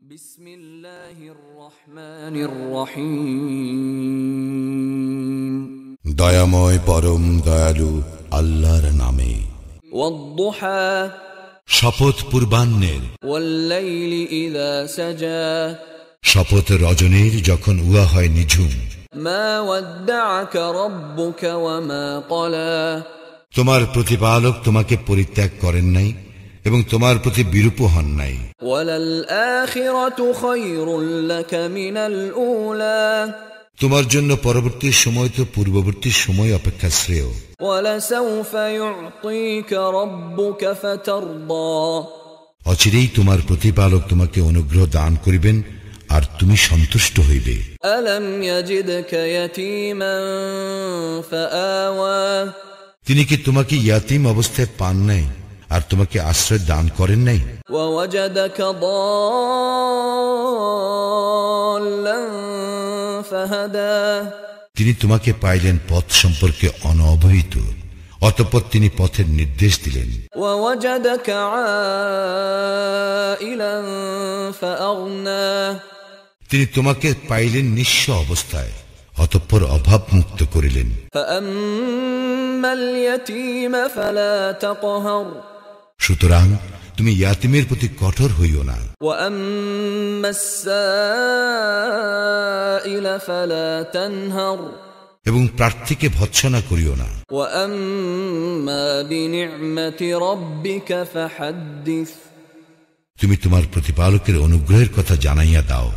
বিসমিল্লাহির রহমানির রহিম। দয়াময় পরম দয়ালু আল্লাহর নামে। ওয়াদ-দুহা, শপথ পূর্বাহ্নের। ওয়াল-লাইলি ইযা সাজা, শপথ রজনীর যখন উহা হয় নিঝুম। মা ওয়াদ্দাআকা রাব্বুকা ওয়া মা ক্বালা, তোমার প্রতিপালক তোমাকে পরিত্যাগ করেন নাই এবং তোমার প্রতি বিরূপ হন নাই। ওয়ালাল আখিরাতু খায়রুল লাকা মিনাল উলা, তোমার জন্য পরবর্তী সময় তো পূর্ববর্তী সময় অপেক্ষা শ্রেয়। ওয়ালাসাউফা ইউ'তিকা রাব্বুকা ফাতারদা, অচিরেই তোমার প্রতিপালক তোমাকে অনুগ্রহ দান করিবেন আর তুমি সন্তুষ্ট হইবে। আলাম ইয়াজিদকা ইয়াতীমান ফাআওয়া, তিনি কি তোমাকে ইয়াতীম অবস্থায় পান নাই আর তোমাকে আশ্রয় দান করেন নাই? ওয়াওয়াজাদাকা দাল্লান ফাহাদা, তিনি তোমাকে পাইলেন পথ সম্পর্কে অনবহিত, অতঃপর তিনি পথের নির্দেশ দিলেন। ওয়াওয়াজাদাকা আইলান ফাআগনা, তিনি তোমাকে পাইলেন নিঃস্ব অবস্থায়, অতঃপর অভাব মুক্ত করিলেন। ফাআম্মাল ইয়াতীমা ফালা তাকহার, সুতরাং তুমি ইয়াতীমের প্রতি কঠোর হইও না। ওয়াম্মাস সাইলা ফালা তানহার, এবং প্রার্থীকে ভৎসনা করিও না। ওয়াম্মা বিনি'মাতি রাব্বিকা ফাহাদ্দিস, তুমি তোমার প্রতিপালকের অনুগ্রহের কথা জানাইয়া দাও।